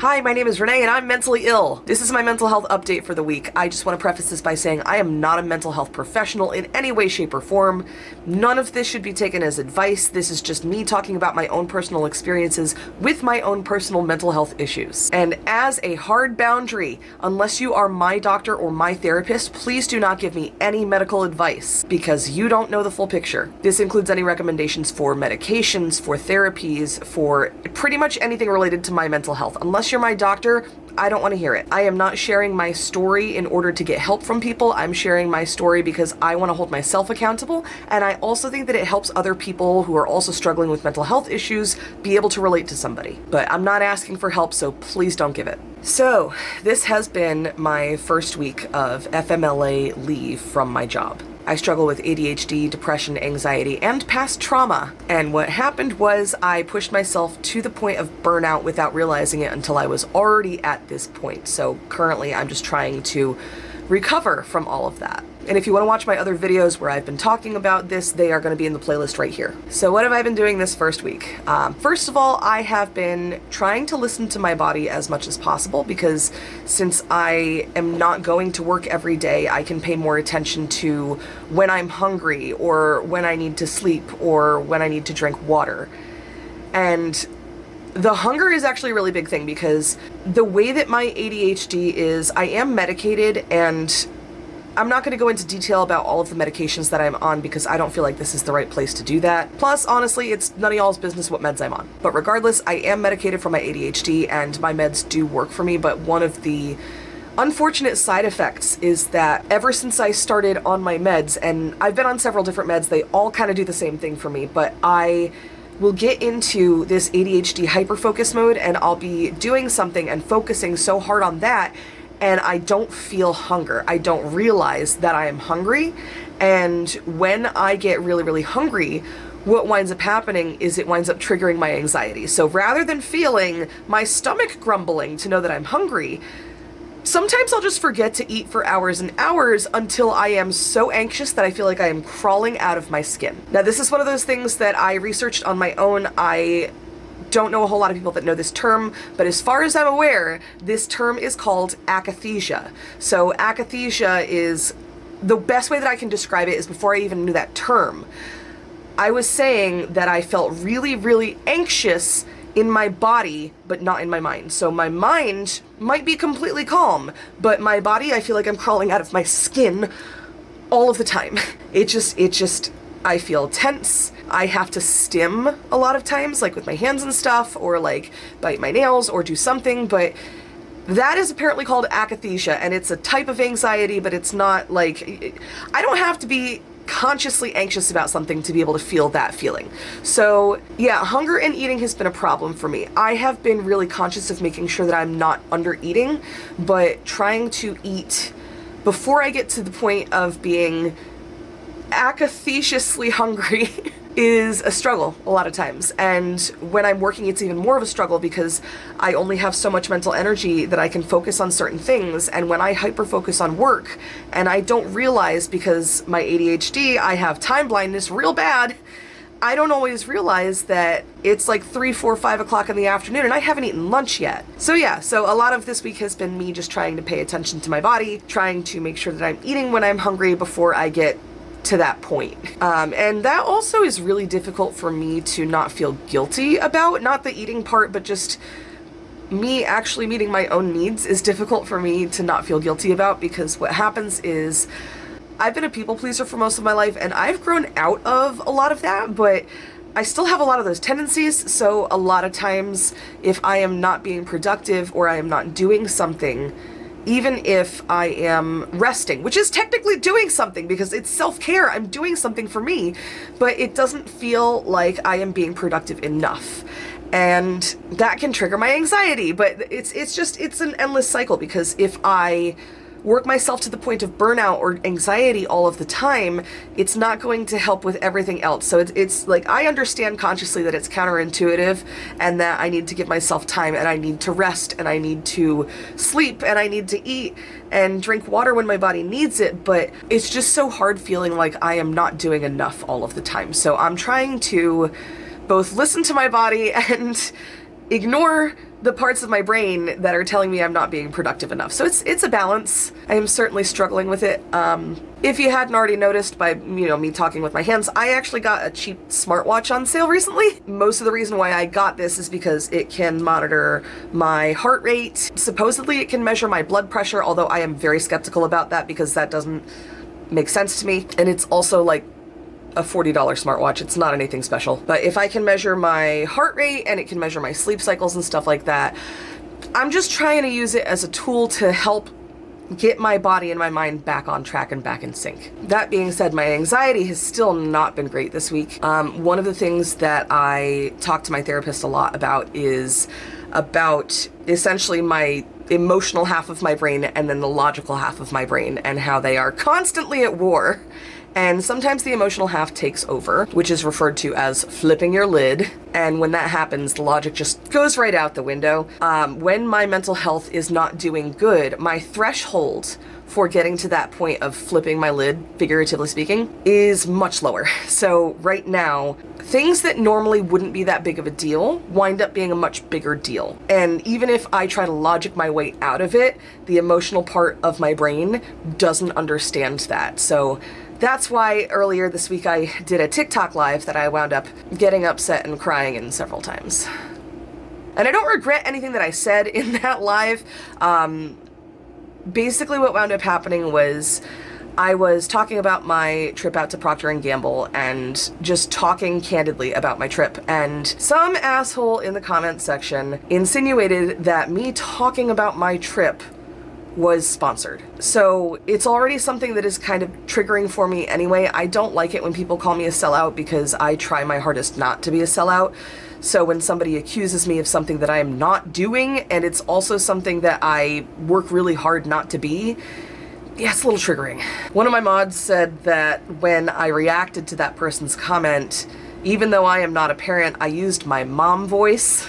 Hi, my name is Renee and I'm mentally ill. This is my mental health update for the week. I just want to preface this by saying I am not a mental health professional in any way, shape, or form. None of this should be taken as advice. This is just me talking about my own personal experiences with my own personal mental health issues. And as a hard boundary, unless you are my doctor or my therapist, please do not give me any medical advice because you don't know the full picture. This includes any recommendations for medications, for therapies, for pretty much anything related to my mental health. Unless you're my doctor, I don't want to hear it. I am not sharing my story in order to get help from people. I'm sharing my story because I want to hold myself accountable, and I also think that it helps other people who are also struggling with mental health issues be able to relate to somebody. But I'm not asking for help, so please don't give it. So, this has been my first week of FMLA leave from my job. I struggle with ADHD, depression, anxiety, and past trauma. And what happened was I pushed myself to the point of burnout without realizing it until I was already at this point. So currently I'm just trying to recover from all of that. And if you want to watch my other videos where I've been talking about this, they are going to be in the playlist right here. So what have I been doing this first week? First of all, I have been trying to listen to my body as much as possible because since I am not going to work every day, I can pay more attention to when I'm hungry or when I need to sleep or when I need to drink water. And the hunger is actually a really big thing because the way that my ADHD is, I am medicated, and I'm not going to go into detail about all of the medications that I'm on because I don't feel like this is the right place to do that. Plus, honestly, it's none of y'all's business what meds I'm on. But regardless, I am medicated for my ADHD and my meds do work for me, but one of the unfortunate side effects is that ever since I started on my meds, and I've been on several different meds, they all kind of do the same thing for me, but I will get into this ADHD hyperfocus mode and I'll be doing something and focusing so hard on that, and I don't feel hunger. I don't realize that I am hungry. And when I get really, really hungry, what winds up happening is it winds up triggering my anxiety. So rather than feeling my stomach grumbling to know that I'm hungry, sometimes I'll just forget to eat for hours and hours until I am so anxious that I feel like I am crawling out of my skin. Now, this is one of those things that I researched on my own. I don't know a whole lot of people that know this term, but as far as I'm aware, this term is called akathisia. So akathisia is, the best way that I can describe it is before I even knew that term, I was saying that I felt really, really anxious in my body, but not in my mind. So my mind might be completely calm, but my body, I feel like I'm crawling out of my skin all of the time. It just, I feel tense. I have to stim a lot of times, like with my hands and stuff, or like bite my nails or do something, but that is apparently called akathisia, and it's a type of anxiety, but it's not like, I don't have to be consciously anxious about something to be able to feel that feeling. So yeah, hunger and eating has been a problem for me. I have been really conscious of making sure that I'm not under eating, but trying to eat before I get to the point of being akathiciously hungry is a struggle a lot of times. And when I'm working, it's even more of a struggle because I only have so much mental energy that I can focus on certain things. And when I hyper focus on work and I don't realize, because my ADHD, I have time blindness real bad, I don't always realize that it's like 3, 4, 5 o'clock in the afternoon and I haven't eaten lunch yet. So yeah, so a lot of this week has been me just trying to pay attention to my body, trying to make sure that I'm eating when I'm hungry before I get to that point. And that also is really difficult for me to not feel guilty about, not the eating part, but just me actually meeting my own needs is difficult for me to not feel guilty about, because what happens is I've been a people pleaser for most of my life and I've grown out of a lot of that, but I still have a lot of those tendencies. So a lot of times if I am not being productive or I am not doing something, even if I am resting, which is technically doing something because it's self-care, I'm doing something for me, but it doesn't feel like I am being productive enough. And that can trigger my anxiety, but it's an endless cycle, because if I work myself to the point of burnout or anxiety all of the time, it's not going to help with everything else. So it's like, I understand consciously that it's counterintuitive and that I need to give myself time and I need to rest and I need to sleep and I need to eat and drink water when my body needs it, but it's just so hard feeling like I am not doing enough all of the time. So I'm trying to both listen to my body and ignore the parts of my brain that are telling me I'm not being productive enough. So it's a balance. I am certainly struggling with it. If you hadn't already noticed by, me talking with my hands, I actually got a cheap smartwatch on sale recently. Most of the reason why I got this is because it can monitor my heart rate. Supposedly it can measure my blood pressure, although I am very skeptical about that because that doesn't make sense to me. And it's also like a $40 smartwatch. It's not anything special. But if I can measure my heart rate and it can measure my sleep cycles and stuff like that, I'm just trying to use it as a tool to help get my body and my mind back on track and back in sync. That being said, my anxiety has still not been great this week. One of the things that I talk to my therapist a lot about is about essentially my emotional half of my brain and then the logical half of my brain, and how they are constantly at war. And sometimes the emotional half takes over, which is referred to as flipping your lid. And when that happens, the logic just goes right out the window. When my mental health is not doing good, my threshold for getting to that point of flipping my lid, figuratively speaking, is much lower. So right now, things that normally wouldn't be that big of a deal wind up being a much bigger deal. And even if I try to logic my way out of it, the emotional part of my brain doesn't understand that. So that's why earlier this week I did a TikTok live that I wound up getting upset and crying in several times. And I don't regret anything that I said in that live. Basically what wound up happening was I was talking about my trip out to Procter & Gamble and just talking candidly about my trip, and some asshole in the comment section insinuated that me talking about my trip was sponsored. So it's already something that is kind of triggering for me anyway. I don't like it when people call me a sellout because I try my hardest not to be a sellout. So when somebody accuses me of something that I am not doing, and it's also something that I work really hard not to be, yeah, it's a little triggering. One of my mods said that when I reacted to that person's comment, even though I am not a parent, I used my mom voice.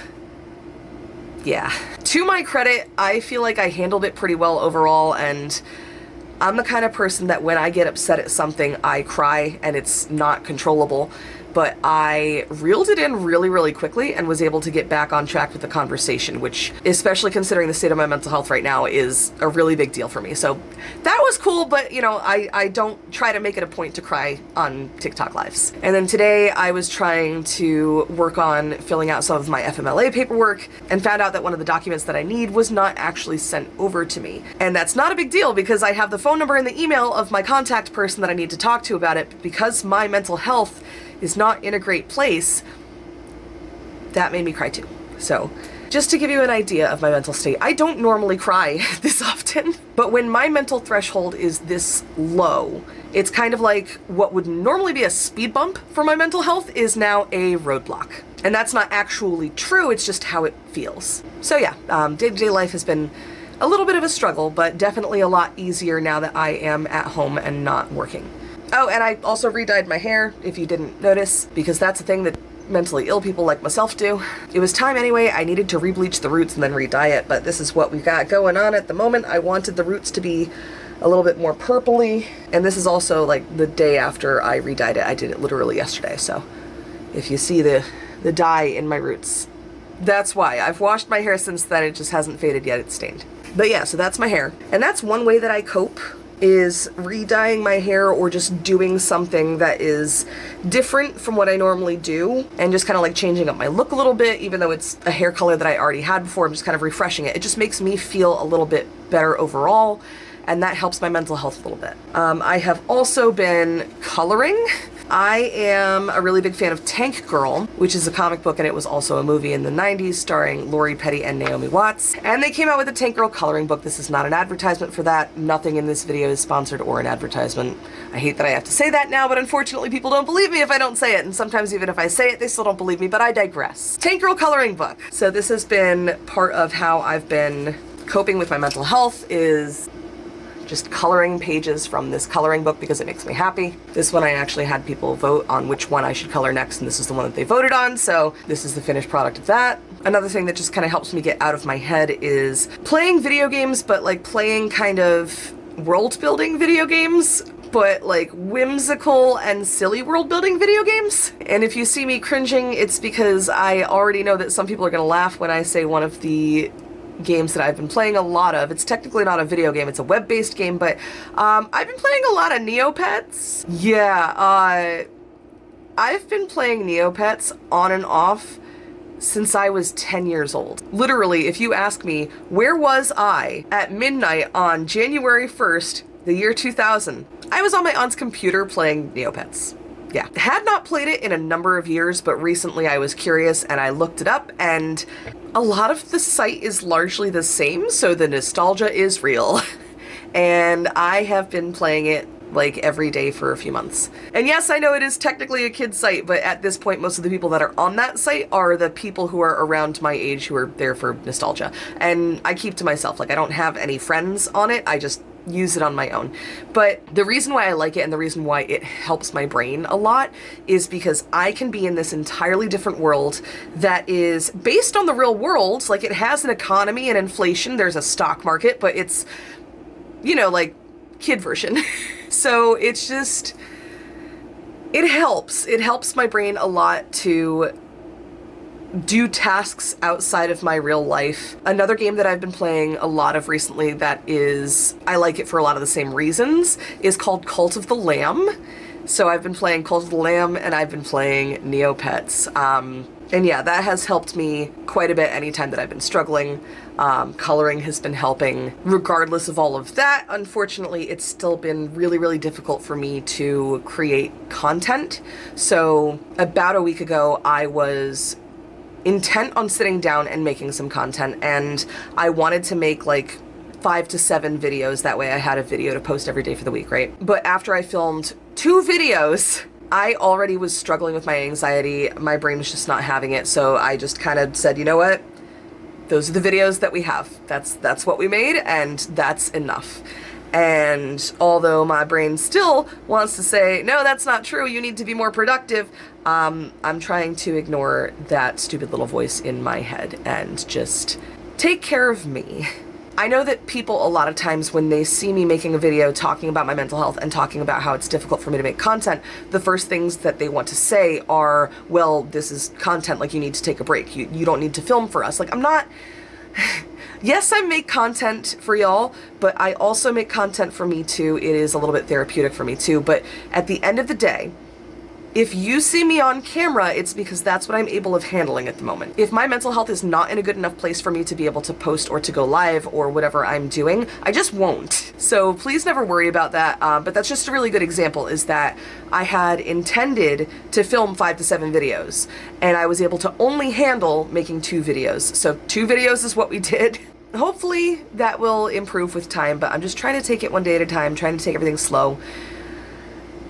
Yeah. To my credit, I feel like I handled it pretty well overall, and I'm the kind of person that when I get upset at something, I cry and it's not controllable. But I reeled it in really, really quickly and was able to get back on track with the conversation, which, especially considering the state of my mental health right now, is a really big deal for me. So that was cool, but I don't try to make it a point to cry on TikTok lives. And then today I was trying to work on filling out some of my FMLA paperwork and found out that one of the documents that I need was not actually sent over to me. And that's not a big deal because I have the phone number and the email of my contact person that I need to talk to about it. But because my mental health is not in a great place, that made me cry too. So just to give you an idea of my mental state, I don't normally cry this often, but when my mental threshold is this low, it's kind of like what would normally be a speed bump for my mental health is now a roadblock. And that's not actually true, it's just how it feels. So yeah, day-to-day life has been a little bit of a struggle, but definitely a lot easier now that I am at home and not working. Oh, and I also re-dyed my hair, if you didn't notice, because that's a thing that mentally ill people like myself do. It was time anyway. I needed to re-bleach the roots and then re-dye it, but this is what we got going on at the moment. I wanted the roots to be a little bit more purpley, and this is also like the day after I re-dyed it. I did it literally yesterday, so if you see the dye in my roots, that's why. I've washed my hair since then. It just hasn't faded yet. It's stained. But yeah, so that's my hair. And that's one way that I cope, is re-dyeing my hair or just doing something that is different from what I normally do and just kind of like changing up my look a little bit, even though it's a hair color that I already had before. I'm just kind of refreshing it. It just makes me feel a little bit better overall, and that helps my mental health a little bit. I have also been coloring. I am a really big fan of Tank Girl, which is a comic book, and it was also a movie in the 90s starring Lori Petty and Naomi Watts. And they came out with a Tank Girl coloring book. This is not an advertisement for that. Nothing in this video is sponsored or an advertisement. I hate that I have to say that now, but unfortunately people don't believe me if I don't say it. And sometimes even if I say it, they still don't believe me, but I digress. Tank Girl coloring book. So this has been part of how I've been coping with my mental health, is just coloring pages from this coloring book because it makes me happy. This one I actually had people vote on which one I should color next, and this is the one that they voted on, so this is the finished product of that. Another thing that just kind of helps me get out of my head is playing video games, but like playing kind of world-building video games. but like whimsical and silly world building video games. And if you see me cringing, it's because I already know that some people are gonna laugh when I say one of the games that I've been playing a lot of. It's technically not a video game, it's a web-based game, but I've been playing a lot of Neopets. Yeah, I've been playing Neopets on and off since I was 10 years old. Literally, if you ask me, where was I at midnight on January 1st, the year 2000? I was on my aunt's computer playing Neopets. Yeah, had not played it in a number of years, but recently I was curious and I looked it up, and a lot of the site is largely the same, so the nostalgia is real. And I have been playing it like every day for a few months. And yes, I know it is technically a kid's site, but at this point, most of the people that are on that site are the people who are around my age who are there for nostalgia. And I keep to myself, like I don't have any friends on it, I just use it on my own. But the reason why I like it and the reason why it helps my brain a lot is because I can be in this entirely different world that is based on the real world. Like it has an economy and inflation, there's a stock market, but it's, you know, like kid version. So it's just, it helps my brain a lot to do tasks outside of my real life. Another game that I've been playing a lot of recently that is, I like it for a lot of the same reasons, is called Cult of the Lamb. So I've been playing Cult of the Lamb and I've been playing Neopets. And yeah, that has helped me quite a bit anytime that I've been struggling. Coloring has been helping. Regardless of all of that, unfortunately, it's still been really, really difficult for me to create content. So about a week ago, I was intent on sitting down and making some content, and I wanted to make like 5 to 7 videos. That way I had a video to post every day for the week, right? But after I filmed 2 videos, I already was struggling with my anxiety. My brain was just not having it. So I just kind of said, you know what? Those are the videos that we have. That's what we made, and that's enough. And although my brain still wants to say, no, that's not true, you need to be more productive, I'm trying to ignore that stupid little voice in my head and just take care of me. I know that people a lot of times when they see me making a video talking about my mental health and talking about how it's difficult for me to make content, the first things that they want to say are, well, this is content, like you need to take a break. You don't need to film for us. Like I'm not... Yes, I make content for y'all, but I also make content for me too. It is a little bit therapeutic for me too, but at the end of the day, if you see me on camera, it's because that's what I'm able of handling at the moment. If my mental health is not in a good enough place for me to be able to post or to go live or whatever I'm doing, I just won't. So please never worry about that. But that's just a really good example, is that I had intended to film 5 to 7 videos, and I was able to only handle making 2 videos. So 2 videos is what we did. Hopefully that will improve with time, but I'm just trying to take it one day at a time, trying to take everything slow,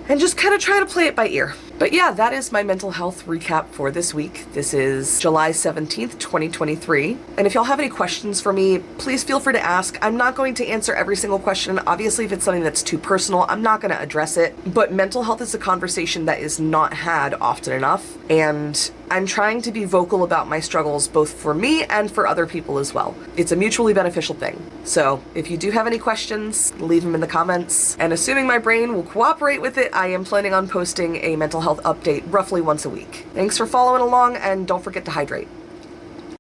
and just kind of try to play it by ear. But yeah, that is my mental health recap for this week. This is July 17th, 2023. And if y'all have any questions for me, please feel free to ask. I'm not going to answer every single question. Obviously, if it's something that's too personal, I'm not going to address it. But mental health is a conversation that is not had often enough. And I'm trying to be vocal about my struggles, both for me and for other people as well. It's a mutually beneficial thing. So if you do have any questions, leave them in the comments. And assuming my brain will cooperate with it, I am planning on posting a mental health update roughly once a week. Thanks for following along, and don't forget to hydrate.